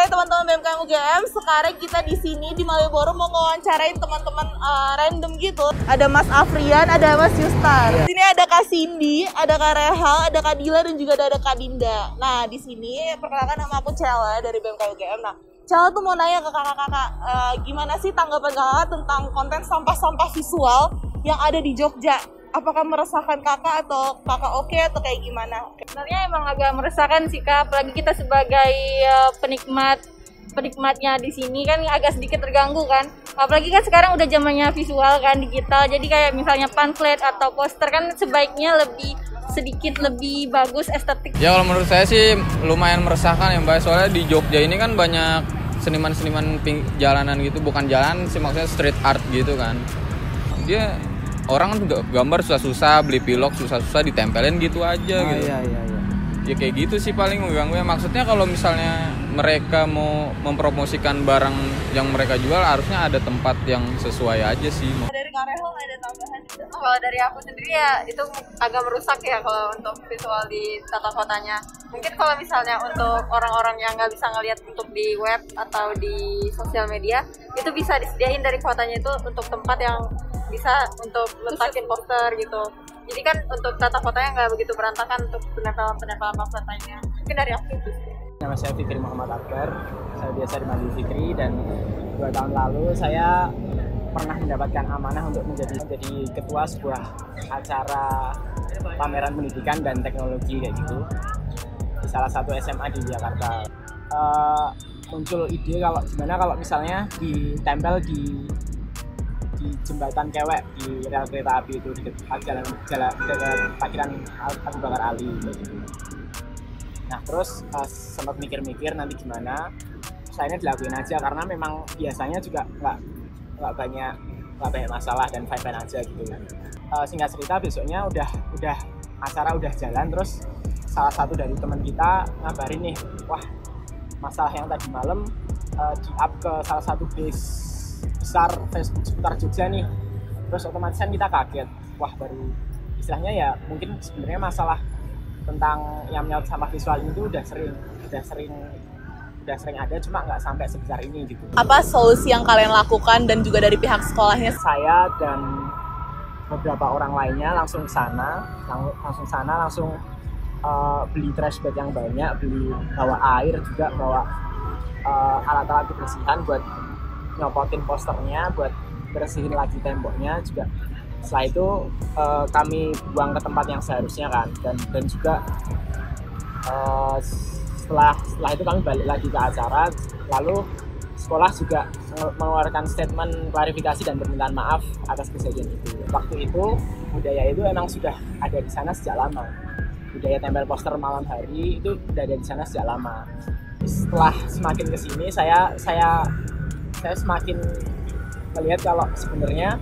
sore teman-teman BMKM UGM. Sekarang kita di sini di Malioboro mau ngewawancarain teman-teman random gitu. Ada Mas Afrian, ada Mas Yustar. Di sini ada Kak Cindy, ada Kak Rehal, ada Kak Dila dan juga ada Kak Dinda. Nah, di sini perkenalkan nama aku Cella dari BMKM UGM. Nah, Cella tuh mau nanya ke kakak-kakak, gimana sih tanggapan kakak tentang konten sampah-sampah visual yang ada di Jogja? Apakah meresahkan kakak atau kakak oke atau kayak gimana? Sebenarnya emang agak meresahkan sih Kak, apalagi kita sebagai penikmatnya di sini kan agak sedikit terganggu kan. Apalagi kan sekarang udah zamannya visual kan, digital. Jadi kayak misalnya pamflet atau poster kan sebaiknya sedikit lebih bagus estetik. Ya kalau menurut saya sih lumayan meresahkan ya Mbak, soalnya di Jogja ini kan banyak seniman-seniman jalanan gitu, bukan jalan sih, maksudnya street art gitu kan. Dia orang kan gambar susah-susah, beli pilok susah-susah, ditempelin gitu aja gitu. Iya. Ya kayak gitu sih paling mengganggu ya. Maksudnya kalau misalnya mereka mau mempromosikan barang yang mereka jual, harusnya ada tempat yang sesuai aja sih. Dari Kak Rehal ada tambahan gitu? Kalau dari aku sendiri ya itu agak merusak ya kalau untuk visual di tata kotanya. Mungkin kalau misalnya untuk orang-orang yang nggak bisa ngelihat untuk di web atau di sosial media, itu bisa disediain dari kotanya itu untuk tempat yang bisa untuk letakin poster gitu. Jadi kan untuk tata kotanya nggak begitu berantakan untuk penempelan pamflet lainnya. Mungkin dari aku itu sih. Nama saya Fikri Muhammad Akbar, saya biasa dipanggil Fikri, dan 2 tahun lalu saya pernah mendapatkan amanah untuk menjadi ketua sebuah acara pameran pendidikan dan teknologi kayak gitu di salah satu SMA di Jakarta. Muncul ide gimana kalau misalnya ditempel di jembatan Kewek di rel kereta api itu di jalan parkiran Abu Bakar Ali gitu. Nah terus sempat mikir-mikir nanti gimana, saya ini dilakuin aja karena memang biasanya juga nggak banyak masalah dan fine aja gitu. Singkat cerita besoknya udah acara udah jalan, terus salah satu dari teman kita ngabarin nih, wah masalah yang tadi malam di-up ke salah satu base besar Facebook seputar Jogja nih. Terus otomatis kan kita kaget, wah baru istilahnya ya mungkin sebenarnya masalah tentang yang menyangkut sampah visual ini tuh udah sering ada, cuma nggak sampai sebesar ini gitu. Apa solusi yang kalian lakukan dan juga dari pihak sekolahnya? Saya dan beberapa orang lainnya langsung beli trash bag yang banyak, bawa air juga, bawa alat-alat kebersihan buat nyopotin posternya, buat bersihin lagi temboknya juga. Setelah itu kami buang ke tempat yang seharusnya kan, dan juga setelah itu kami balik lagi ke acara, lalu sekolah juga mengeluarkan statement klarifikasi dan permintaan maaf atas kejadian itu. Waktu itu budaya itu emang sudah ada di sana sejak lama. Budaya tempel poster malam hari itu udah ada di sana sejak lama. Setelah semakin kesini saya semakin melihat kalau sebenarnya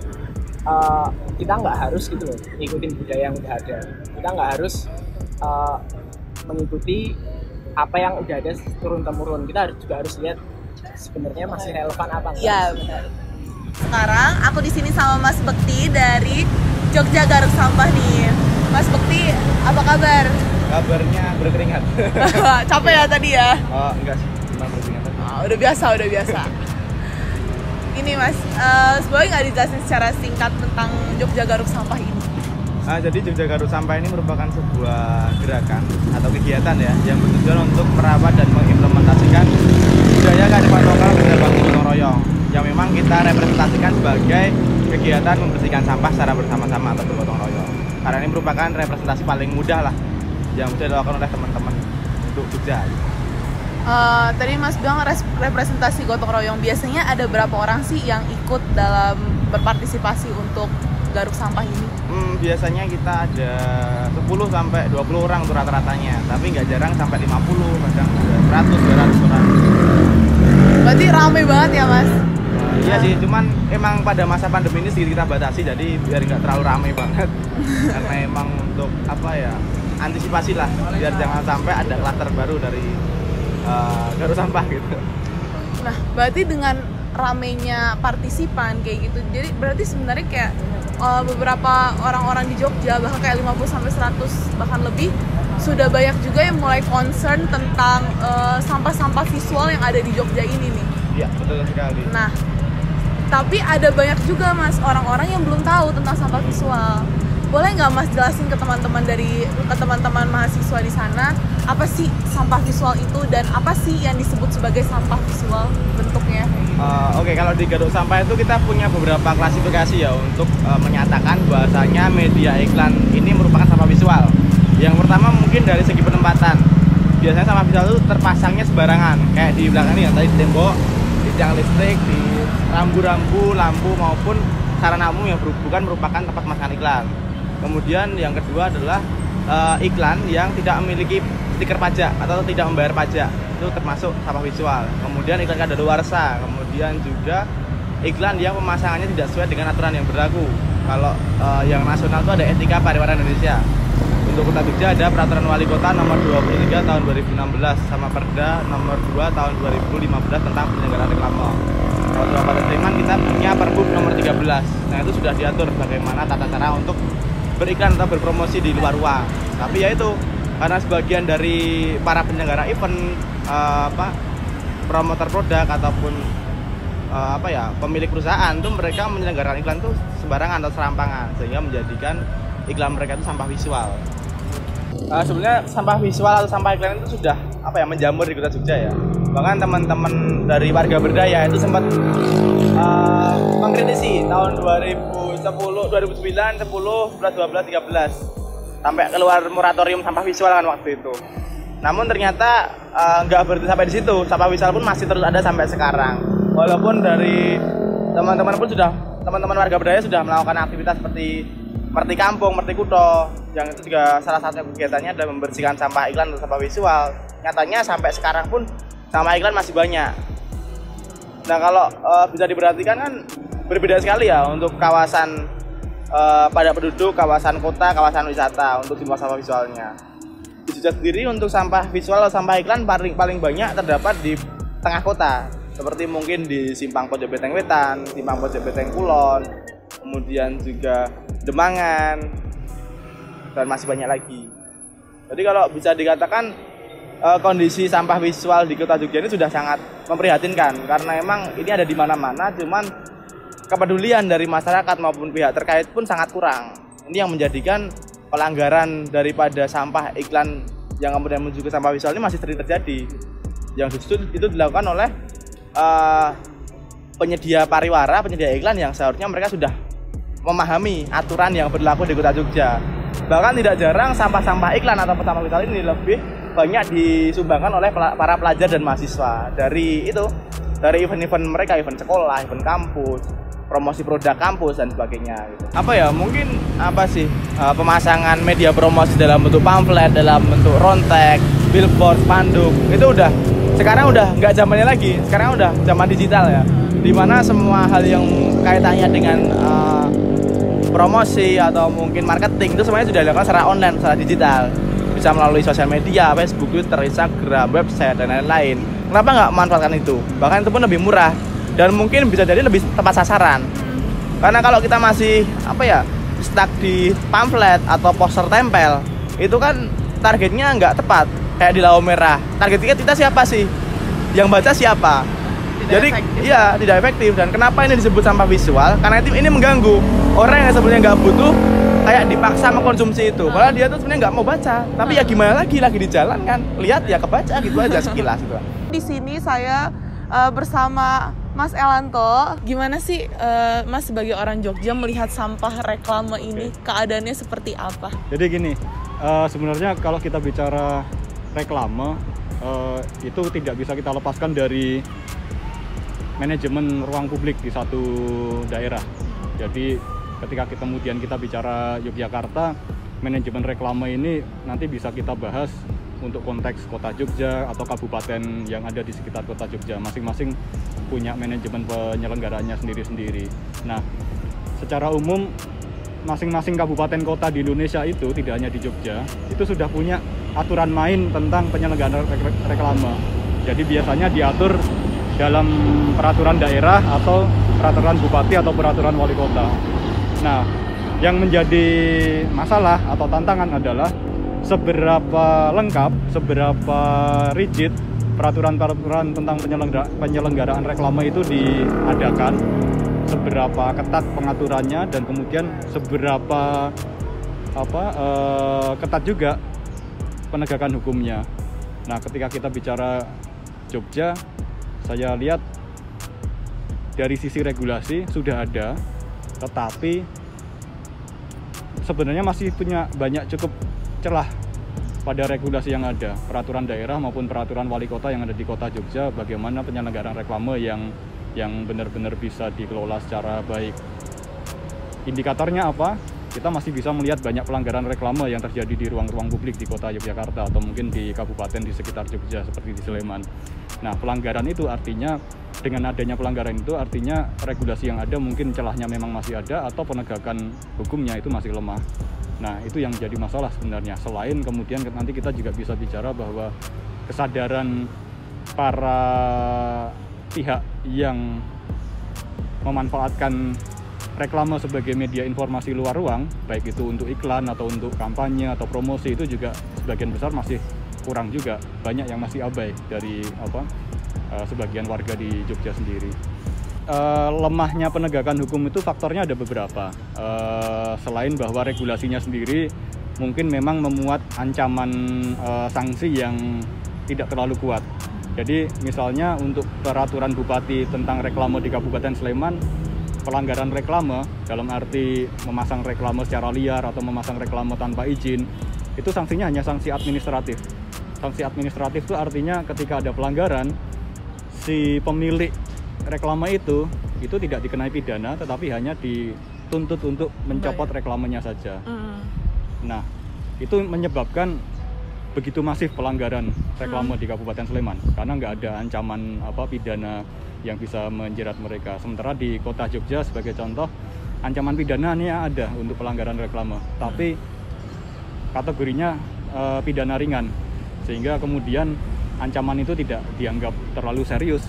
kita nggak harus gitu loh ngikutin budaya yang udah ada. Kita nggak harus mengikuti apa yang udah ada turun temurun. Kita juga harus lihat sebenarnya masih relevan apa enggak. Iya benar. Sekarang aku di sini sama Mas Bekti dari Jogja Garuk Sampah nih. Mas Bekti, apa kabar? Kabarnya berkeringat. Capek ya tadi ya? Oh enggak sih, cuma berkeringat. Udah biasa. Ini Mas, boleh nggak dijelasin secara singkat tentang Jogja Garuk Sampah ini? Jadi Jogja Garuk Sampah ini merupakan sebuah gerakan atau kegiatan ya yang bertujuan untuk merawat dan mengimplementasikan budaya kearifan lokal bersama gotong royong yang memang kita representasikan sebagai kegiatan membersihkan sampah secara bersama-sama atau bergotong royong. Karena ini merupakan representasi paling mudah lah yang bisa dilakukan oleh teman-teman untuk Jogja. Tadi Mas bilang representasi gotong royong, biasanya ada berapa orang sih yang ikut dalam berpartisipasi untuk garuk sampah ini? Biasanya kita ada 10 sampai 20 orang untuk rata-ratanya, tapi nggak jarang sampai 50, kadang 100-200 orang. Berarti rame banget ya Mas? Iya sih, cuman emang pada masa pandemi ini sedikit kita batasi, jadi biar nggak terlalu rame banget. Karena emang untuk antisipasi lah, biar jangan sampai ada klaster baru dari garuk sampah gitu. Nah, berarti dengan ramenya partisipan kayak gitu, jadi berarti sebenarnya kayak beberapa orang-orang di Jogja bahkan kayak 50 sampai 100 bahkan lebih sudah banyak juga yang mulai concern tentang sampah-sampah visual yang ada di Jogja ini nih. Iya, betul sekali. Nah, tapi ada banyak juga Mas orang-orang yang belum tahu tentang sampah visual. Boleh nggak Mas jelasin ke teman-teman mahasiswa di sana apa sih sampah visual itu dan apa sih yang disebut sebagai sampah visual bentuknya? Oke, kalau di Garuk Sampah itu kita punya beberapa klasifikasi ya untuk menyatakan bahwasanya media iklan ini merupakan sampah visual. Yang pertama mungkin dari segi penempatan. Biasanya sampah visual itu terpasangnya sembarangan, kayak di belakang ini ya, tadi di tembok, di tiang listrik, di rambu-rambu, lampu maupun sarana umum yang bukan merupakan tempat pemasangan iklan. Kemudian yang kedua adalah iklan yang tidak memiliki stiker pajak atau tidak membayar pajak, itu termasuk sampah visual. Kemudian iklan kadaluarsa, kemudian juga iklan yang pemasangannya tidak sesuai dengan aturan yang berlaku. Kalau yang nasional itu ada Etika Pariwisata Indonesia. Untuk Kota Jogja ada Peraturan Wali Kota nomor 23 tahun 2016 sama Perda nomor 2 tahun 2015 tentang penyelenggaraan reklame. Kalau di Kabupaten Sleman kita punya Pergub nomor 13. Nah, itu sudah diatur bagaimana tata cara untuk beriklan atau berpromosi di luar ruang. Tapi ya itu, karena sebagian dari para penyelenggara event promotor produk ataupun pemilik perusahaan tuh mereka menyelenggarakan iklan tuh sembarangan atau serampangan sehingga menjadikan iklan mereka itu sampah visual. Sebenarnya sampah visual atau sampah iklan itu sudah menjamur di Kota Jogja ya. Bahkan teman-teman dari warga berdaya itu sempat mengkritisi tahun 2010, 2009, 10, 11, 12, 13 sampai keluar moratorium sampah visual kan waktu itu. Namun ternyata nggak berhenti sampai di situ. Sampah visual pun masih terus ada sampai sekarang. Walaupun dari teman-teman warga berdaya sudah melakukan aktivitas seperti Merti Kampung, Merti Kuto, yang itu juga salah satu kegiatannya adalah membersihkan sampah iklan atau sampah visual. Nyatanya sampai sekarang pun sampah iklan masih banyak. Nah, kalau bisa diperhatikan kan berbeda sekali ya untuk kawasan padat penduduk, kawasan kota, kawasan wisata untuk jumlah sampah visualnya. Di Jogja sendiri untuk sampah visual atau sampah iklan paling banyak terdapat di tengah kota, seperti mungkin di Simpang Pojok Beteng Wetan, Simpang Pojok Beteng Kulon, kemudian juga Demangan, dan masih banyak lagi. Jadi kalau bisa dikatakan kondisi sampah visual di Kota Jogja ini sudah sangat memprihatinkan karena emang ini ada di mana-mana, cuman kepedulian dari masyarakat maupun pihak terkait pun sangat kurang. Ini yang menjadikan pelanggaran daripada sampah iklan yang kemudian menuju ke sampah visual ini masih sering terjadi. Yang justru itu dilakukan oleh penyedia pariwara, penyedia iklan yang seharusnya mereka sudah memahami aturan yang berlaku di Kota Jogja. Bahkan tidak jarang sampah-sampah iklan atau sampah visual ini lebih banyak disumbangkan oleh para pelajar dan mahasiswa dari event-event mereka, event sekolah, event kampus, promosi produk kampus dan sebagainya gitu. Mungkin pemasangan media promosi dalam bentuk pamflet, dalam bentuk rontek, billboard, spanduk, itu sekarang udah nggak zamannya lagi. Sekarang udah zaman digital ya, dimana semua hal yang kaitannya dengan promosi atau mungkin marketing itu semuanya sudah dilakukan secara online, secara digital, bisa melalui sosial media, Facebook, Twitter, Instagram, website dan lain-lain. Kenapa nggak memanfaatkan itu? Bahkan itu pun lebih murah dan mungkin bisa jadi lebih tepat sasaran. Karena kalau kita masih stuck di pamflet atau poster tempel, itu kan targetnya nggak tepat. Kayak di lampu merah, target kita siapa sih? Yang baca siapa? Tidak efektif. Dan kenapa ini disebut sampah visual? Karena ini mengganggu orang yang sebenarnya nggak butuh, kayak dipaksa mengkonsumsi itu. Padahal dia tuh sebenarnya nggak mau baca. Tapi ya gimana lagi di jalan kan, lihat ya kebaca gitu aja sekilas gitu. Di sini saya bersama Mas Elanto. Gimana sih Mas sebagai orang Jogja melihat sampah reklame ini? Keadaannya seperti apa? Jadi gini, sebenarnya kalau kita bicara reklame itu tidak bisa kita lepaskan dari manajemen ruang publik di satu daerah. Jadi ketika kemudian kita bicara Yogyakarta, manajemen reklame ini nanti bisa kita bahas untuk konteks Kota Jogja atau kabupaten yang ada di sekitar Kota Jogja. Masing-masing punya manajemen penyelenggaraannya sendiri-sendiri. Nah, secara umum masing-masing kabupaten kota di Indonesia itu, tidak hanya di Jogja, itu sudah punya aturan main tentang penyelenggaraan reklame. Jadi biasanya diatur dalam peraturan daerah atau peraturan bupati atau peraturan wali kota. Nah, yang menjadi masalah atau tantangan adalah seberapa lengkap, seberapa rigid peraturan-peraturan tentang penyelenggaraan reklame itu diadakan, seberapa ketat pengaturannya, dan kemudian seberapa ketat juga penegakan hukumnya. Nah, ketika kita bicara Jogja, saya lihat dari sisi regulasi sudah ada, tetapi sebenarnya masih punya banyak cukup celah pada regulasi yang ada, peraturan daerah maupun peraturan wali kota yang ada di kota Jogja, bagaimana penyelenggaraan reklame yang benar-benar bisa dikelola secara baik. Indikatornya apa? Kita masih bisa melihat banyak pelanggaran reklame yang terjadi di ruang-ruang publik di kota Yogyakarta atau mungkin di kabupaten di sekitar Jogja seperti di Sleman. Nah, pelanggaran itu artinya, dengan adanya pelanggaran itu artinya regulasi yang ada mungkin celahnya memang masih ada atau penegakan hukumnya itu masih lemah. Nah, itu yang jadi masalah sebenarnya. Selain kemudian nanti kita juga bisa bicara bahwa kesadaran para pihak yang memanfaatkan reklame sebagai media informasi luar ruang, baik itu untuk iklan atau untuk kampanye atau promosi, itu juga sebagian besar masih kurang juga. Banyak yang masih abai dari sebagian warga di Jogja sendiri. Lemahnya penegakan hukum itu faktornya ada beberapa. Selain bahwa regulasinya sendiri mungkin memang memuat ancaman sanksi yang tidak terlalu kuat. Jadi misalnya untuk peraturan bupati tentang reklame di Kabupaten Sleman, pelanggaran reklame dalam arti memasang reklame secara liar atau memasang reklame tanpa izin, itu sanksinya hanya sanksi administratif. Sanksi administratif itu artinya ketika ada pelanggaran, si pemilik reklame itu tidak dikenai pidana, tetapi hanya dituntut untuk mencopot reklamenya saja. Nah, itu menyebabkan begitu masif pelanggaran reklame di Kabupaten Sleman karena nggak ada ancaman pidana yang bisa menjerat mereka. Sementara di kota Jogja sebagai contoh, ancaman pidananya ada untuk pelanggaran reklame, tapi kategorinya pidana ringan, sehingga kemudian ancaman itu tidak dianggap terlalu serius.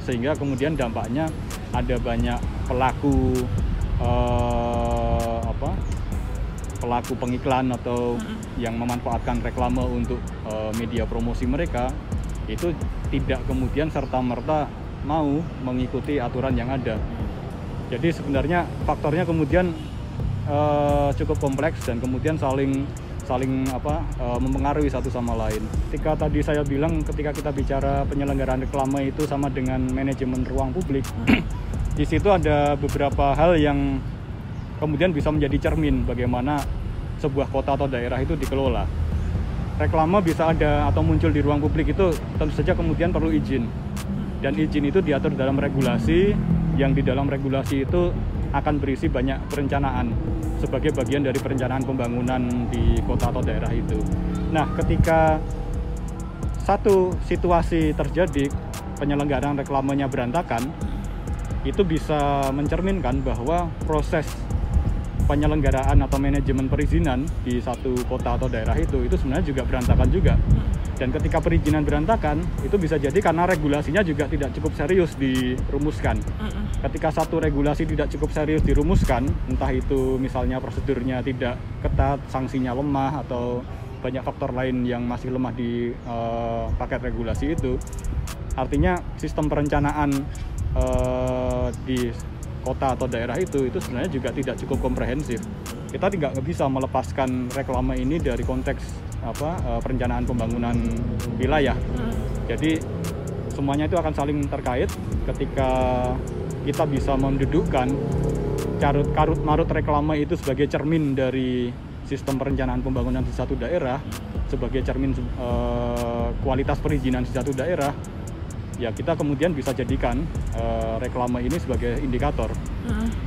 Sehingga kemudian dampaknya ada banyak pelaku pelaku pengiklan atau yang memanfaatkan reklame untuk media promosi mereka, itu tidak kemudian serta-merta mau mengikuti aturan yang ada. Jadi sebenarnya faktornya kemudian cukup kompleks dan kemudian saling mempengaruhi satu sama lain. Ketika tadi saya bilang ketika kita bicara penyelenggaraan reklame itu sama dengan manajemen ruang publik, di situ ada beberapa hal yang kemudian bisa menjadi cermin bagaimana sebuah kota atau daerah itu dikelola. Reklame bisa ada atau muncul di ruang publik itu tentu saja kemudian perlu izin. Dan izin itu diatur dalam regulasi, yang di dalam regulasi itu akan berisi banyak perencanaan sebagai bagian dari perencanaan pembangunan di kota atau daerah itu. Nah, ketika satu situasi terjadi, penyelenggaraan reklamenya berantakan, itu bisa mencerminkan bahwa proses penyelenggaraan atau manajemen perizinan di satu kota atau daerah itu sebenarnya juga berantakan juga. Dan ketika perizinan berantakan, itu bisa jadi karena regulasinya juga tidak cukup serius dirumuskan. Ketika satu regulasi tidak cukup serius dirumuskan, entah itu misalnya prosedurnya tidak ketat, sanksinya lemah, atau banyak faktor lain yang masih lemah di paket regulasi itu, artinya sistem perencanaan di kota atau daerah itu sebenarnya juga tidak cukup komprehensif. Kita tidak bisa melepaskan reklame ini dari konteks perencanaan pembangunan wilayah. Jadi semuanya itu akan saling terkait. Ketika kita bisa mendudukkan carut marut reklame itu sebagai cermin dari sistem perencanaan pembangunan di satu daerah, sebagai cermin kualitas perizinan di satu daerah, ya kita kemudian bisa jadikan reklame ini sebagai indikator.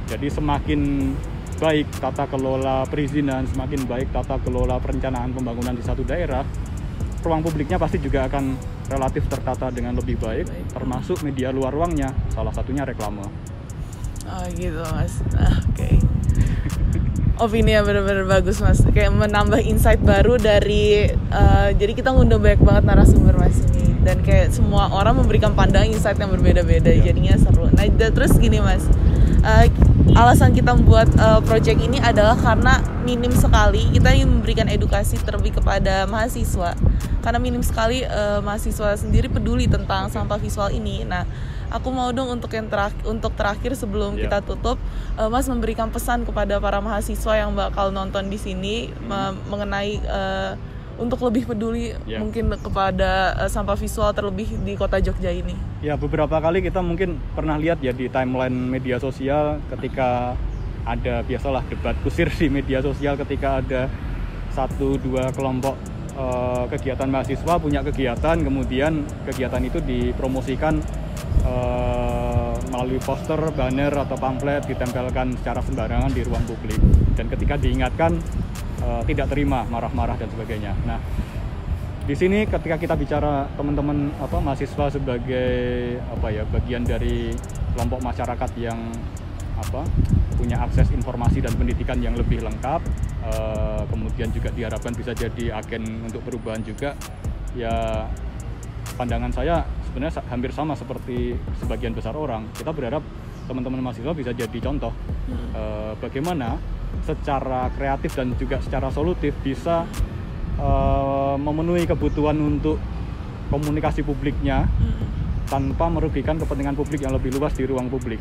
Jadi semakin baik tata kelola perizinan, semakin baik tata kelola perencanaan pembangunan di satu daerah, ruang publiknya pasti juga akan relatif tertata dengan lebih baik, termasuk media luar ruangnya, salah satunya reklame. Oh gitu mas, oke. Opini yang benar-benar bagus mas, kayak menambah insight baru dari, jadi kita ngundang banyak banget narasumber mas ini, dan kayak semua orang memberikan pandangan insight yang berbeda-beda, jadinya seru. Nah terus gini mas, alasan kita membuat project ini adalah karena minim sekali kita ingin memberikan edukasi terlebih kepada mahasiswa, karena minim sekali mahasiswa sendiri peduli tentang sampah visual ini. Nah, aku mau dong untuk terakhir sebelum kita tutup, Mas memberikan pesan kepada para mahasiswa yang bakal nonton di sini mengenai untuk lebih peduli mungkin kepada sampah visual terlebih di kota Jogja ini. Ya, beberapa kali kita mungkin pernah lihat ya di timeline media sosial ketika ada biasalah debat kusir di media sosial ketika ada 1-2 kelompok kegiatan mahasiswa punya kegiatan, kemudian kegiatan itu dipromosikan melalui poster, banner atau pamflet ditempelkan secara sembarangan di ruang publik, dan ketika diingatkan tidak terima, marah-marah dan sebagainya. Nah, di sini ketika kita bicara teman-teman mahasiswa sebagai bagian dari kelompok masyarakat yang punya akses informasi dan pendidikan yang lebih lengkap, kemudian juga diharapkan bisa jadi agen untuk perubahan juga, ya pandangan saya sebenarnya hampir sama seperti sebagian besar orang. Kita berharap teman-teman mahasiswa bisa jadi contoh bagaimana secara kreatif dan juga secara solutif bisa memenuhi kebutuhan untuk komunikasi publiknya tanpa merugikan kepentingan publik yang lebih luas di ruang publik.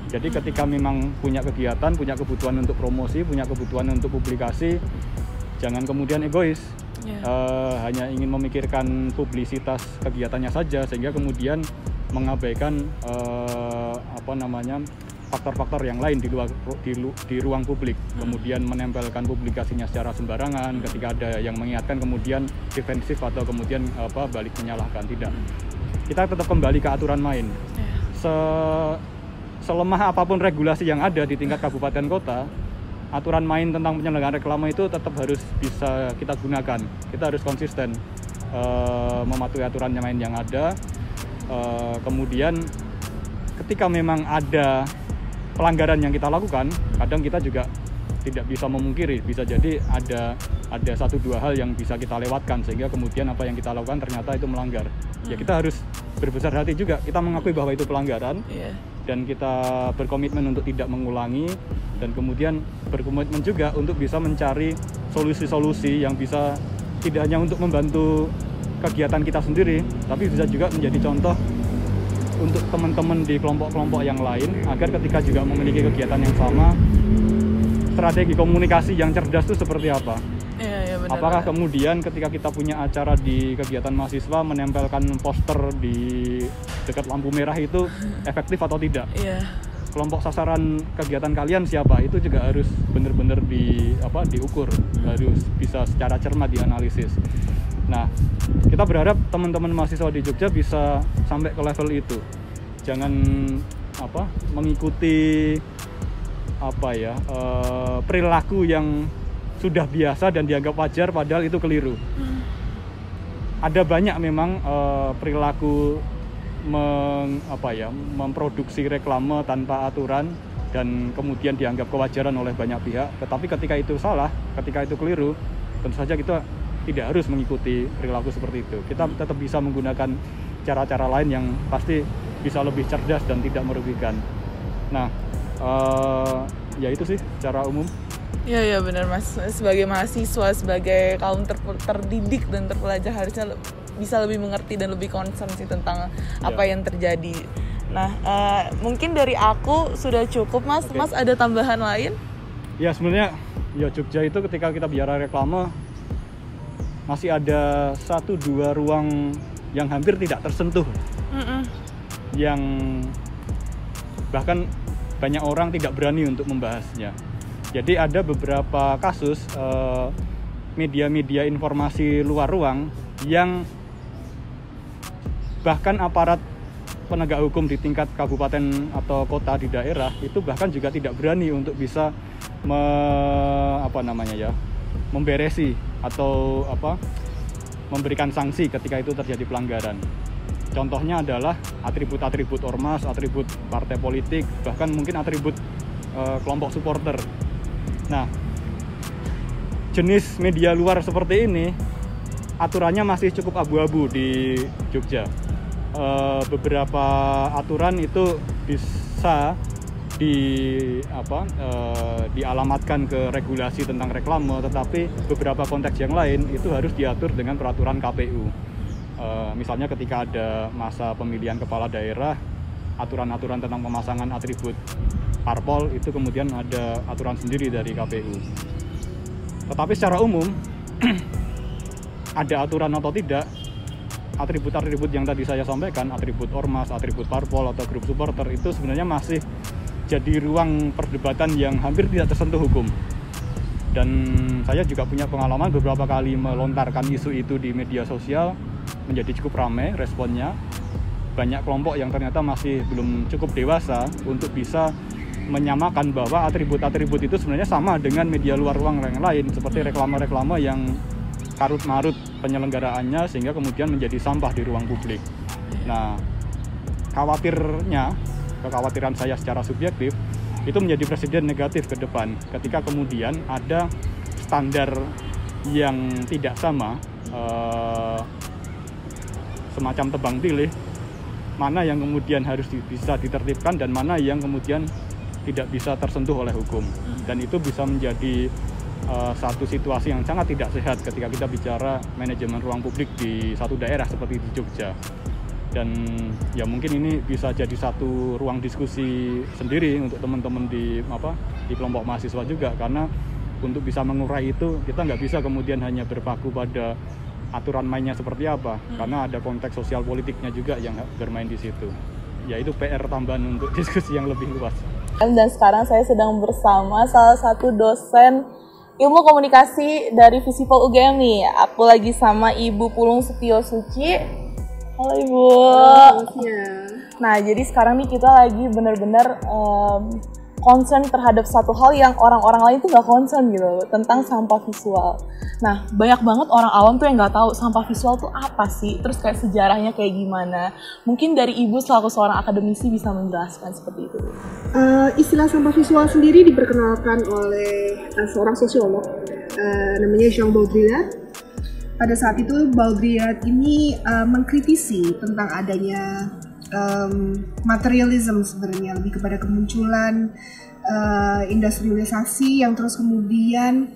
Jadi ketika memang punya kegiatan, punya kebutuhan untuk promosi, punya kebutuhan untuk publikasi, jangan kemudian egois, hanya ingin memikirkan publisitas kegiatannya saja, sehingga kemudian mengabaikan faktor-faktor yang lain di ruang publik, kemudian menempelkan publikasinya secara sembarangan. Ketika ada yang mengingatkan kemudian defensif atau kemudian balik menyalahkan. Tidak, kita tetap kembali ke aturan main. Selemah apapun regulasi yang ada di tingkat kabupaten kota, aturan main tentang penyelenggaraan reklame itu tetap harus bisa kita gunakan. Kita harus konsisten mematuhi aturan main yang ada. Kemudian ketika memang ada pelanggaran yang kita lakukan, kadang kita juga tidak bisa memungkiri, bisa jadi ada 1-2 hal yang bisa kita lewatkan sehingga kemudian apa yang kita lakukan ternyata itu melanggar. Ya kita harus berbesar hati juga, kita mengakui bahwa itu pelanggaran, dan kita berkomitmen untuk tidak mengulangi, dan kemudian berkomitmen juga untuk bisa mencari solusi-solusi yang bisa tidak hanya untuk membantu kegiatan kita sendiri, tapi bisa juga menjadi contoh untuk teman-teman di kelompok-kelompok yang lain, agar ketika juga memiliki kegiatan yang sama, strategi komunikasi yang cerdas itu seperti apa? Benar, apakah kemudian ketika kita punya acara di kegiatan mahasiswa menempelkan poster di dekat lampu merah itu efektif atau tidak? Kelompok sasaran kegiatan kalian siapa? Itu juga harus benar-benar diukur, harus bisa secara cermat dianalisis. Nah, kita berharap teman-teman mahasiswa di Jogja bisa sampai ke level itu. Jangan mengikuti perilaku yang sudah biasa dan dianggap wajar padahal itu keliru. Ada banyak memang perilaku memproduksi reklame tanpa aturan dan kemudian dianggap kewajaran oleh banyak pihak. Tetapi ketika itu salah, ketika itu keliru, tentu saja kita tidak harus mengikuti perilaku seperti itu. Kita tetap bisa menggunakan cara-cara lain yang pasti bisa lebih cerdas dan tidak merugikan. Nah, ya itu sih secara umum. Iya benar Mas. Sebagai mahasiswa, sebagai kaum terdidik dan terpelajar harusnya bisa lebih mengerti dan lebih concern sih tentang apa yang terjadi. Nah, mungkin dari aku sudah cukup Mas. Mas ada tambahan lain? Ya sebenarnya Jogja itu ketika kita bicara reklame masih ada 1-2 ruang yang hampir tidak tersentuh, yang bahkan banyak orang tidak berani untuk membahasnya. Jadi ada beberapa kasus media-media informasi luar ruang yang bahkan aparat penegak hukum di tingkat kabupaten atau kota di daerah itu bahkan juga tidak berani untuk bisa memberesi atau memberikan sanksi ketika itu terjadi pelanggaran. Contohnya adalah atribut-atribut ormas, atribut partai politik, bahkan mungkin atribut kelompok supporter. Nah, jenis media luar seperti ini aturannya masih cukup abu-abu di Jogja. Beberapa aturan itu bisa dialamatkan ke regulasi tentang reklame, tetapi beberapa konteks yang lain itu harus diatur dengan peraturan KPU. Misalnya ketika ada masa pemilihan kepala daerah, aturan-aturan tentang pemasangan atribut parpol itu kemudian ada aturan sendiri dari KPU. Tetapi secara umum ada aturan atau tidak, atribut-atribut yang tadi saya sampaikan, atribut ormas, atribut parpol atau grup supporter itu sebenarnya masih jadi ruang perdebatan yang hampir tidak tersentuh hukum. Dan saya juga punya pengalaman beberapa kali melontarkan isu itu di media sosial, menjadi cukup ramai responnya. Banyak kelompok yang ternyata masih belum cukup dewasa untuk bisa menyamakan bahwa atribut-atribut itu sebenarnya sama dengan media luar ruang yang lain, seperti reklame-reklame yang karut-marut penyelenggaraannya sehingga kemudian menjadi sampah di ruang publik. Nah, kekhawatiran saya secara subjektif itu menjadi presiden negatif ke depan ketika kemudian ada standar yang tidak sama, semacam tebang pilih, mana yang kemudian harus bisa ditertibkan dan mana yang kemudian tidak bisa tersentuh oleh hukum. Dan itu bisa menjadi satu situasi yang sangat tidak sehat ketika kita bicara manajemen ruang publik di satu daerah seperti di Jogja. Dan ya mungkin ini bisa jadi satu ruang diskusi sendiri untuk teman-teman di kelompok mahasiswa juga, karena untuk bisa mengurai itu kita nggak bisa kemudian hanya berpaku pada aturan mainnya seperti apa, karena ada konteks sosial politiknya juga yang bermain di situ. Ya itu PR tambahan untuk diskusi yang lebih luas. Dan sekarang saya sedang bersama salah satu dosen ilmu komunikasi dari Visipol UGM nih. Aku lagi sama Ibu Pulung Setio Suci. Halo Ibu. Halo, ya. Nah, jadi sekarang nih kita lagi benar-benar concern terhadap satu hal yang orang-orang lain tuh nggak concern gitu, tentang sampah visual. Nah, banyak banget orang awam tuh yang nggak tahu sampah visual tuh apa sih, terus kayak sejarahnya kayak gimana. Mungkin dari Ibu selaku seorang akademisi bisa menjelaskan seperti itu. Istilah sampah visual sendiri diperkenalkan oleh seorang sosiolog, namanya Jean Baudrillard. Pada saat itu Baudrillard ini mengkritisi tentang adanya materialism, sebenarnya lebih kepada kemunculan industrialisasi yang terus kemudian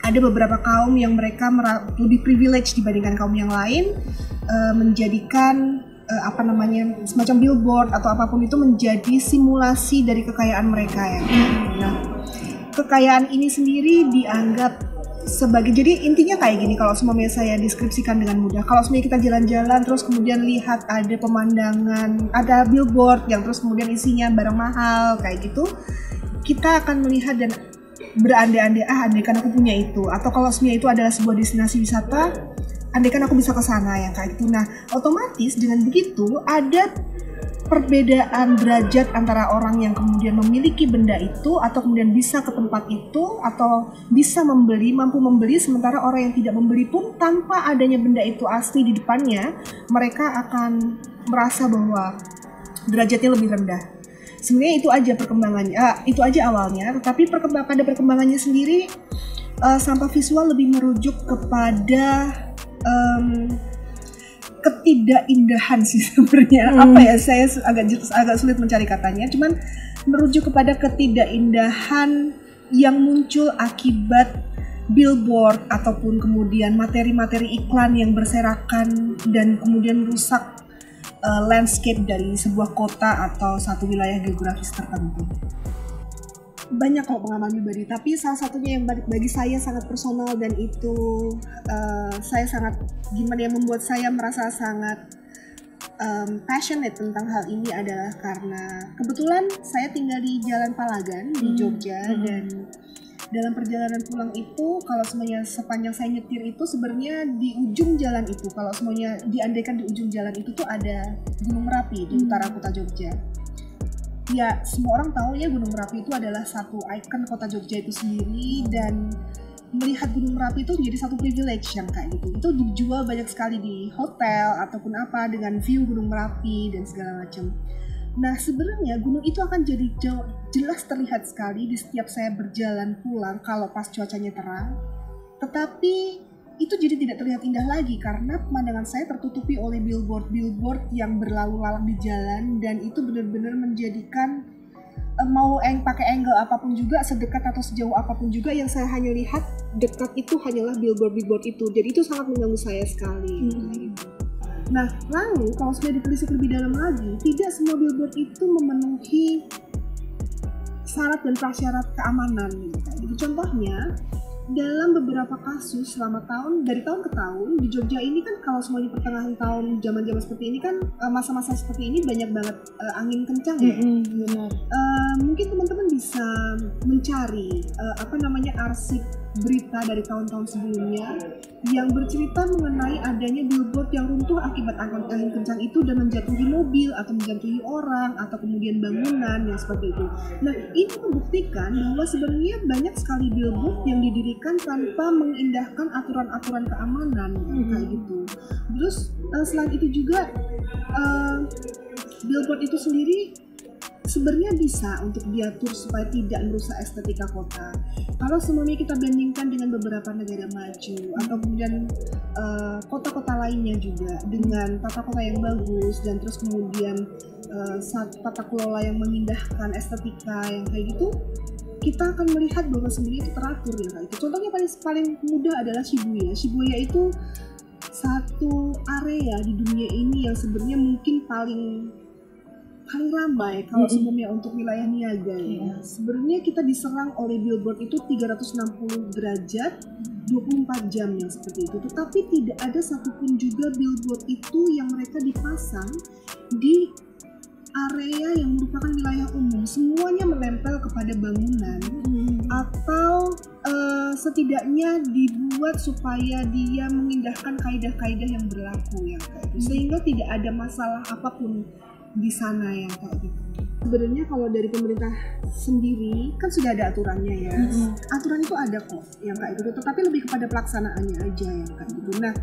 ada beberapa kaum yang mereka lebih privilege dibandingkan kaum yang lain, menjadikan semacam billboard atau apapun itu menjadi simulasi dari kekayaan mereka ya. Nah, kekayaan ini sendiri dianggap sebagai, jadi intinya kayak gini kalau semuanya saya deskripsikan dengan mudah. Kalau semuanya kita jalan-jalan terus kemudian lihat ada pemandangan, ada billboard yang terus kemudian isinya barang mahal kayak gitu, kita akan melihat dan berandai-andai, andaikan aku punya itu. Atau kalau semuanya itu adalah sebuah destinasi wisata, andaikan aku bisa ke sana yang kayak gitu. Nah, otomatis dengan begitu ada perbedaan derajat antara orang yang kemudian memiliki benda itu atau kemudian bisa ke tempat itu atau bisa mampu membeli, sementara orang yang tidak membeli pun tanpa adanya benda itu asli di depannya, mereka akan merasa bahwa derajatnya lebih rendah. Sebenarnya itu aja perkembangannya, itu aja awalnya, tetapi pada perkembangannya sendiri sampah visual lebih merujuk kepada ketidakindahan sih sebenarnya. Apa ya, saya agak sulit mencari katanya, cuman merujuk kepada ketidakindahan yang muncul akibat billboard ataupun kemudian materi-materi iklan yang berserakan dan kemudian merusak landscape dari sebuah kota atau satu wilayah geografis tertentu. Banyak kok pengalaman pribadi, tapi salah satunya yang bagi saya sangat personal dan itu saya sangat membuat saya merasa sangat passionate tentang hal ini adalah karena kebetulan saya tinggal di Jalan Palagan di Jogja dan dalam perjalanan pulang itu, kalau semuanya sepanjang saya nyetir itu sebenarnya di ujung jalan itu, kalau semuanya diandaikan di ujung jalan itu tuh ada Gunung Merapi di utara kota Jogja. Ya, semua orang tahu ya Gunung Merapi itu adalah satu ikon kota Jogja itu sendiri, dan melihat Gunung Merapi itu menjadi satu privilege yang kayak gitu. Itu dijual banyak sekali di hotel ataupun apa dengan view Gunung Merapi dan segala macam. Nah, sebenarnya gunung itu akan jadi jelas terlihat sekali di setiap saya berjalan pulang kalau pas cuacanya terang. Tetapi itu jadi tidak terlihat indah lagi karena pemandangan saya tertutupi oleh billboard yang berlalu lalang di jalan, dan itu benar-benar menjadikan mau pakai angle apapun juga, sedekat atau sejauh apapun juga, yang saya hanya lihat dekat itu hanyalah billboard itu. Jadi itu sangat mengganggu saya sekali. Nah, lalu kalau sudah ditelisik lebih dalam lagi, tidak semua billboard itu memenuhi syarat dan prasyarat keamanan gitu. Contohnya, dalam beberapa kasus selama dari tahun ke tahun di Jogja ini kan, kalau semuanya pertengahan tahun, zaman-zaman seperti ini kan, masa-masa seperti ini banyak banget angin kencang ya. Benar. Mungkin teman-teman bisa mencari arsip berita dari tahun-tahun sebelumnya yang bercerita mengenai adanya billboard yang runtuh akibat angin kencang itu dan menjatuhi mobil atau menjatuhi orang atau kemudian bangunan yang seperti itu. Nah, ini membuktikan bahwa sebenarnya banyak sekali billboard yang didirikan tanpa mengindahkan aturan-aturan keamanan kayak gitu. Terus selain itu juga billboard itu sendiri sebenarnya bisa untuk diatur supaya tidak merusak estetika kota. Kalau semuanya kita bandingkan dengan beberapa negara maju atau kemudian kota-kota lainnya juga dengan tata kota yang bagus dan terus kemudian tata kelola yang mengindahkan estetika yang kayak gitu, kita akan melihat bahwa sebenarnya itu teratur ya kayak gitu. Contohnya paling mudah adalah Shibuya. Shibuya itu satu area di dunia ini yang sebenarnya mungkin paling ramai kalau sebenarnya untuk wilayah niaga ya. Sebenarnya kita diserang oleh billboard itu 360 derajat 24 jam yang seperti itu. Tetapi tidak ada satupun juga billboard itu yang mereka dipasang di area yang merupakan wilayah umum. Semuanya menempel kepada bangunan atau setidaknya dibuat supaya dia mengindahkan kaidah-kaidah yang berlaku ya, sehingga tidak ada masalah apapun di sana yang kayak gitu. Sebenarnya kalau dari pemerintah sendiri kan sudah ada aturannya ya. Aturan itu ada kok yang kayak gitu, tetapi lebih kepada pelaksanaannya aja yang kayak gitu. Nah,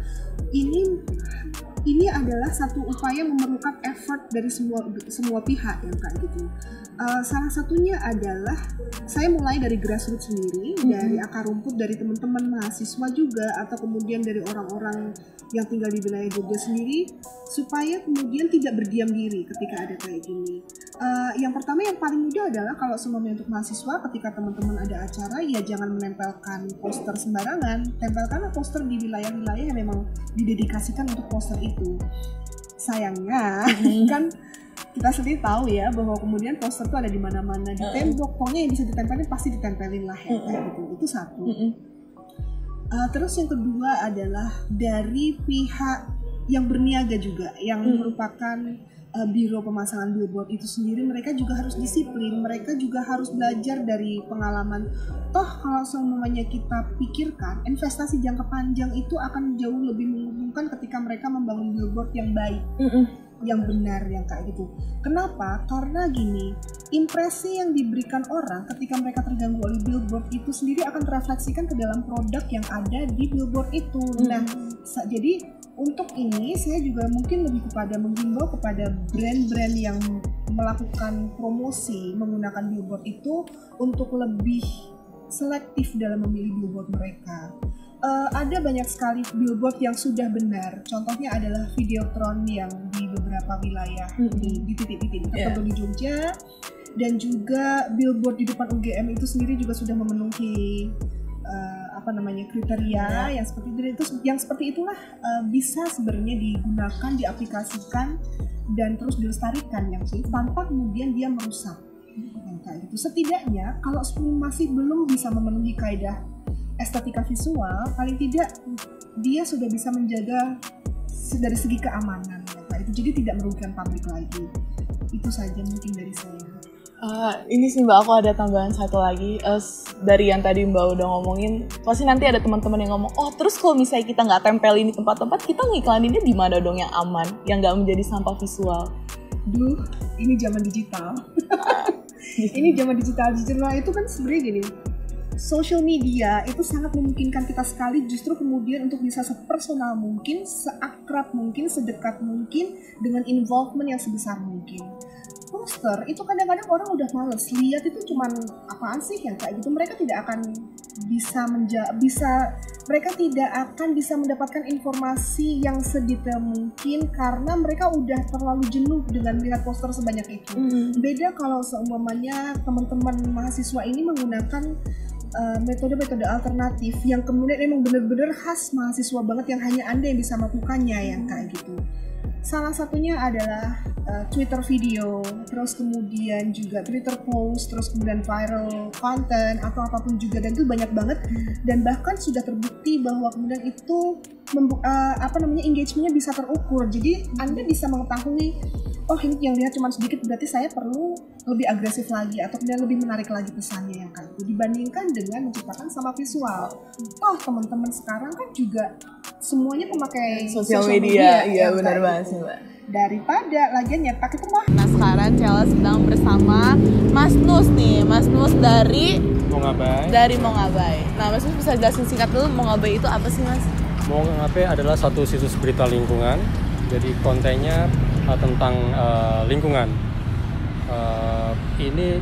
ini adalah satu upaya memerlukan effort dari semua pihak yang kayak gitu. Salah satunya adalah saya mulai dari grassroots sendiri, dari akar rumput, dari teman-teman mahasiswa juga, atau kemudian dari orang-orang yang tinggal di wilayah Jogja sendiri, supaya kemudian tidak berdiam diri ketika ada kayak gini. Yang pertama, yang paling mudah adalah kalau semuanya untuk mahasiswa, ketika teman-teman ada acara, ya jangan menempelkan poster sembarangan. Tempelkanlah poster di wilayah-wilayah yang memang didedikasikan untuk poster itu. Sayangnya kan kita sendiri tahu ya bahwa kemudian poster itu ada di mana-mana, di tembok, pokoknya yang bisa ditempelin pasti ditempelin lah ya kayak gitu. Itu satu. Terus yang kedua adalah dari pihak yang berniaga juga, yang merupakan biro pemasangan billboard itu sendiri, mereka juga harus disiplin, mereka juga harus belajar dari pengalaman. Toh kalau semuanya kita pikirkan, investasi jangka panjang itu akan jauh lebih menguntungkan ketika mereka membangun billboard yang baik, yang benar, yang kayak gitu. Kenapa? Karena gini, impresi yang diberikan orang ketika mereka terganggu oleh billboard itu sendiri akan terefleksikan ke dalam produk yang ada di billboard itu. Nah, jadi untuk ini saya juga mungkin lebih kepada menghimbau kepada brand-brand yang melakukan promosi menggunakan billboard itu untuk lebih selektif dalam memilih billboard mereka. Ada banyak sekali billboard yang sudah benar. Contohnya adalah Videotron yang di beberapa wilayah di titik-titik tertentu di Jogja, dan juga billboard di depan UGM itu sendiri juga sudah memenuhi kriteria yang seperti itu. Yang seperti itulah bisa sebenarnya digunakan, diaplikasikan dan terus dilestarikan yang sih, tanpa kemudian dia merusak. Kayak gitu. Setidaknya kalau masih belum bisa memenuhi kaidah estetika visual, paling tidak dia sudah bisa menjaga dari segi keamanan kayak itu. Jadi tidak merugikan publik lagi. Itu saja mungkin dari saya. Ini sih Mbak, aku ada tambahan satu lagi. Dari yang tadi Mbak udah ngomongin, pasti nanti ada teman-teman yang ngomong, oh terus kalau misalnya kita nggak tempelin di tempat-tempat, kita ngiklaninnya di mana dong yang aman, yang nggak menjadi sampah visual? Duh, ini zaman digital. Ini zaman digital itu kan sebenarnya gini, social media itu sangat memungkinkan kita sekali justru kemudian untuk bisa sepersonal mungkin, seakrab mungkin, sedekat mungkin, dengan involvement yang sebesar mungkin. Poster itu kadang-kadang orang udah males lihat, itu cuman apaan sih yang kayak gitu, mereka tidak akan mereka tidak akan bisa mendapatkan informasi yang sedetail mungkin karena mereka udah terlalu jenuh dengan melihat poster sebanyak itu. Beda kalau seumpamanya teman-teman mahasiswa ini menggunakan metode-metode alternatif yang kemudian emang benar-benar khas mahasiswa banget yang hanya Anda yang bisa melakukannya yang kayak gitu. Salah satunya adalah Twitter video, terus kemudian juga Twitter post, terus kemudian viral content atau apapun juga, dan itu banyak banget dan bahkan sudah terbukti bahwa kemudian itu engagementnya bisa terukur. Jadi Anda bisa mengetahui, oh ini yang lihat cuma sedikit, berarti saya perlu lebih agresif lagi atau kemudian lebih menarik lagi pesannya yang kan itu dibandingkan dengan menciptakan sama visual. Oh teman-teman sekarang kan juga semuanya pemakai Sosial media, iya benar banget sih Mbak. Daripada lagian nyetak itu mah. Nah sekarang Cella sedang bersama Mas Nus nih, Mas Nus dari Mongabai. Nah Mas Nus bisa jelasin singkat dulu Mongabai itu apa sih Mas? Mongabai adalah satu situs berita lingkungan, jadi kontennya tentang lingkungan. Ini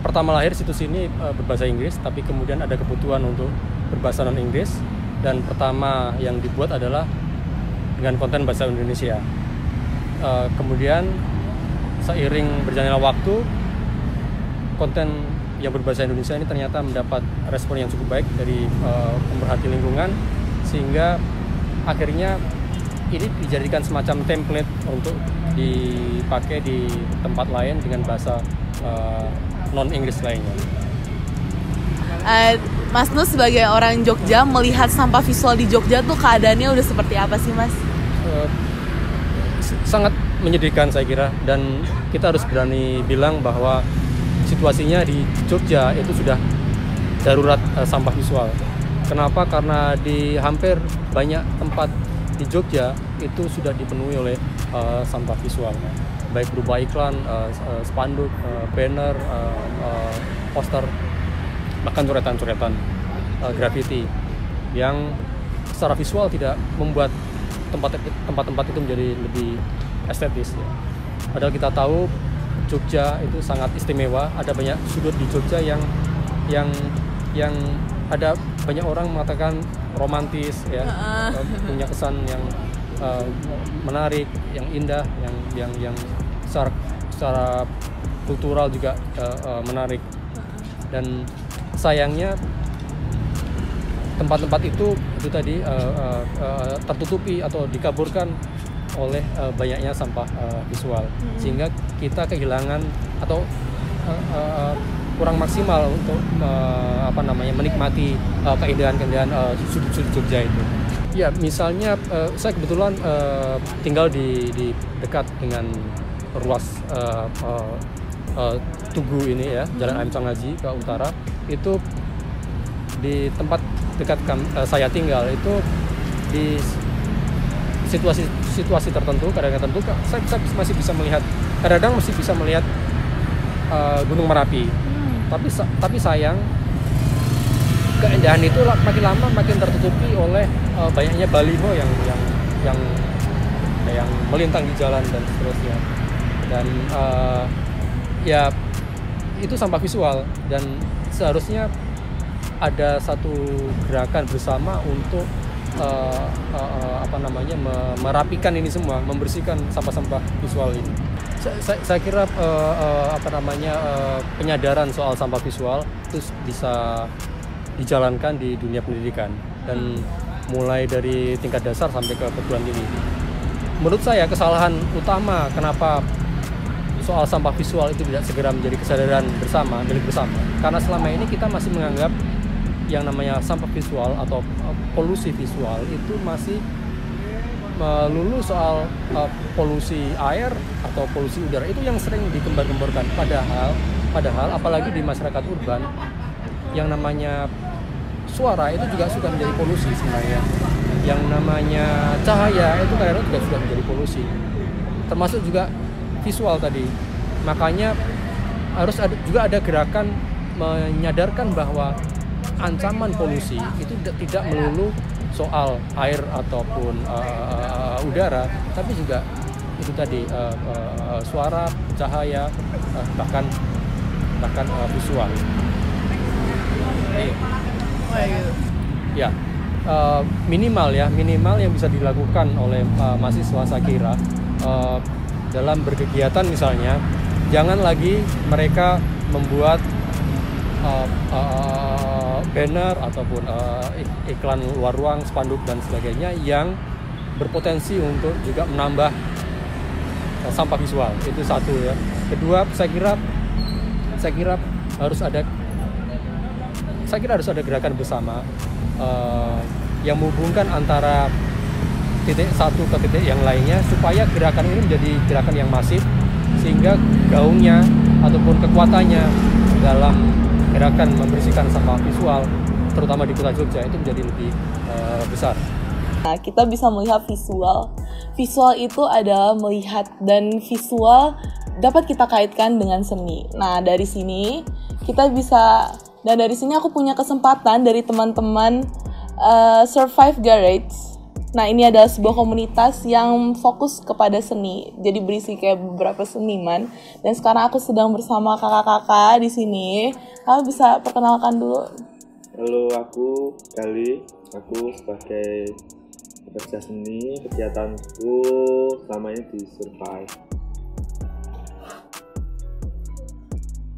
pertama lahir situs ini berbahasa Inggris, tapi kemudian ada kebutuhan untuk berbahasa non Inggris, dan pertama yang dibuat adalah dengan konten bahasa Indonesia. Kemudian seiring berjalannya waktu, konten yang berbahasa Indonesia ini ternyata mendapat respon yang cukup baik dari pemerhati lingkungan, sehingga akhirnya ini dijadikan semacam template untuk dipakai di tempat lain dengan bahasa non-Inggris lainnya. Mas Nus sebagai orang Jogja melihat sampah visual di Jogja tuh keadaannya udah seperti apa sih Mas? Sangat menyedihkan saya kira, dan kita harus berani bilang bahwa situasinya di Jogja itu sudah darurat sampah visual. Kenapa? Karena di hampir banyak tempat di Jogja itu sudah dipenuhi oleh sampah visual, baik berupa iklan, spanduk, banner, poster, bahkan coretan-coretan graffiti yang secara visual tidak membuat tempat-tempat itu menjadi lebih estetis ya. Padahal kita tahu Jogja itu sangat istimewa, ada banyak sudut di Jogja yang ada banyak orang mengatakan romantis ya, punya kesan yang menarik, yang indah, yang secara kultural juga menarik. Dan sayangnya tempat-tempat itu tadi tertutupi atau dikaburkan oleh banyaknya sampah visual, sehingga kita kehilangan atau kurang maksimal untuk menikmati keindahan-keindahan sudut-sudut Jogja itu. Ya, misalnya saya kebetulan tinggal di dekat dengan ruas Tugu ini ya, Jalan Aem Sangaji ke utara. Itu di tempat dekat saya tinggal itu di situasi tertentu, kadang-kadang tertentu saya masih bisa melihat, kadang-kadang masih bisa melihat Gunung Merapi. Tapi sayang, keindahan itu makin lama makin tertutupi oleh banyaknya baliho yang melintang di jalan dan seterusnya. Dan ya itu sampah visual, dan seharusnya ada satu gerakan bersama untuk merapikan ini semua, membersihkan sampah-sampah visual ini. Saya kira penyadaran soal sampah visual itu bisa dijalankan di dunia pendidikan, dan mulai dari tingkat dasar sampai ke perguruan tinggi. Menurut saya kesalahan utama kenapa soal sampah visual itu tidak segera menjadi kesadaran bersama, milik bersama, karena selama ini kita masih menganggap yang namanya sampah visual atau polusi visual itu masih melulu soal polusi air atau polusi udara, itu yang sering digembar-gemborkan. Padahal apalagi di masyarakat urban, yang namanya suara itu juga sudah menjadi polusi sebenarnya. Yang namanya cahaya itu kadang-kadang juga sudah menjadi polusi, termasuk juga visual tadi. Makanya harus juga ada gerakan menyadarkan bahwa ancaman polusi itu tidak melulu soal air ataupun udara, tapi juga itu tadi suara, cahaya, bahkan visual. gitu. Ya, minimal yang bisa dilakukan oleh mahasiswa saya kira dalam berkegiatan misalnya, jangan lagi mereka membuat banner ataupun iklan luar ruang, spanduk dan sebagainya yang berpotensi untuk juga menambah sampah visual. Itu satu ya. Kedua, saya kira harus ada gerakan bersama yang menghubungkan antara titik satu ke titik yang lainnya supaya gerakan ini menjadi gerakan yang masif, sehingga gaungnya ataupun kekuatannya dalam gerakan membersihkan sampah visual terutama di kota Jogja itu menjadi lebih besar. Nah, kita bisa melihat visual. Visual itu adalah melihat, dan visual dapat kita kaitkan dengan seni. Nah, dari sini aku punya kesempatan dari teman-teman Survive Garage. Nah, ini adalah sebuah komunitas yang fokus kepada seni. Jadi berisi kayak beberapa seniman. Dan sekarang aku sedang bersama kakak-kakak di sini. Kalian bisa perkenalkan dulu. Halo, aku Gali. Aku sebagai pekerja seni, kegiatanku selama ini di Survive.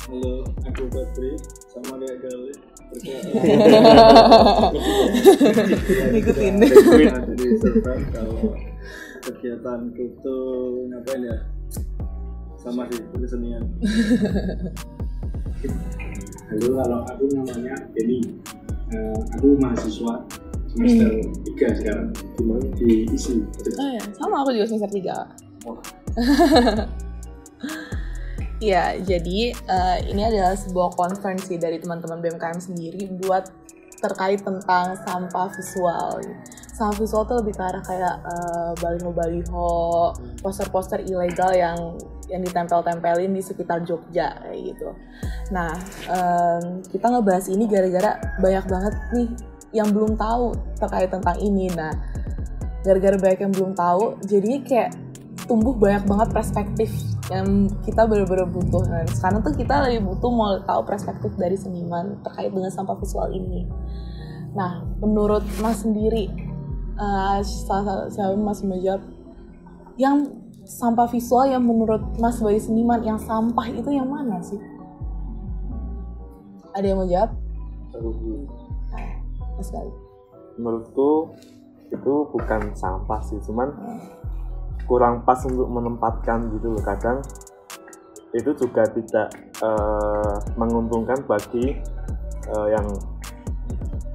Halo, aku Febri, sama kayak Gali. Ngikutin. Di Survive, kalau kegiatanku tuh ngapain ya? Sama sih, kesenian. Halo, kalau aku namanya Denny. Aku mahasiswa semester 3 sekarang di ISI. Oh ya, sama aku juga semester 3. Ya, jadi ini adalah sebuah konferensi dari teman-teman BMKM sendiri buat terkait tentang sampah visual. Sampah visual tuh lebih ke arah kayak baliho-baliho, poster-poster ilegal yang ditempel-tempelin di sekitar Jogja kayak gitu. Nah, kita ngebahas ini gara-gara banyak banget nih yang belum tahu terkait tentang ini. Nah, gara-gara banyak yang belum tahu, jadi kayak tumbuh banyak banget perspektif yang kita benar-benar butuh. Nah, sekarang tuh kita lagi butuh mau tahu perspektif dari seniman terkait dengan sampah visual ini. Nah, menurut Mas sendiri, saya Mas menjawab, yang sampah visual yang menurut Mas sebagai seniman yang sampah itu yang mana sih? Ada yang mau jawab? Mas Gali. Menurutku itu bukan sampah sih, cuman kurang pas untuk menempatkan gitu loh. Kadang itu juga tidak menguntungkan bagi yang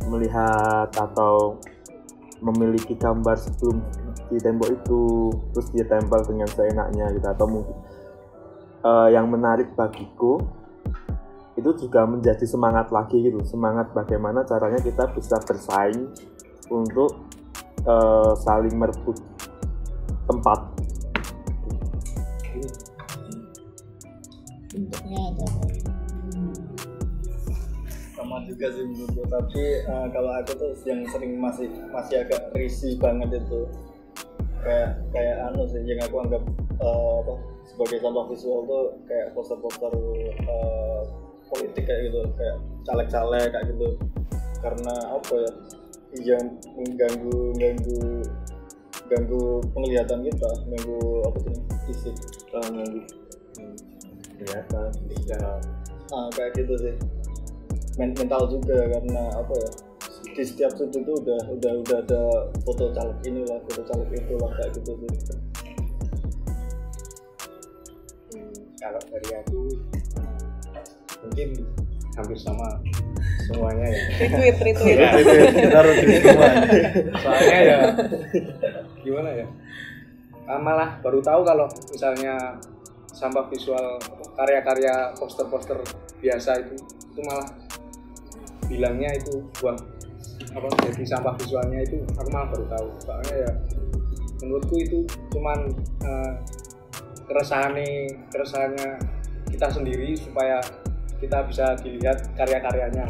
melihat atau memiliki gambar sebelum di tembok itu terus dia tempel dengan seenaknya gitu. Atau mungkin yang menarik bagiku itu juga menjadi semangat lagi gitu, semangat bagaimana caranya kita bisa bersaing untuk saling merebut tempat. Bentuknya atau sama juga sih menurutku, tapi kalau aku tuh yang sering masih agak risih banget itu kayak anu sih yang aku anggap sebagai sampah visual tuh kayak poster-poster politik kayak gitu, kayak caleg-caleg kayak gitu, karena apa ya, yang mengganggu penglihatan kita, ganggu apa sih fisik, ganggu kelihatan secara kayak gitu sih, mental juga, karena apa ya, di setiap sudut itu udah ada foto caleg inilah, foto caleg itulah kayak gitu sih. Kalau dari aku mungkin hampir sama semuanya ya. Retweet. Kita retweet semua. Soalnya ya gimana ya? Malah baru tahu kalau misalnya sampah visual karya-karya poster-poster biasa itu malah bilangnya itu buat apa jadi sampah visualnya itu aku malah baru tahu. Soalnya ya menurutku itu cuman keresahannya kita sendiri supaya kita bisa dilihat karya-karyanya.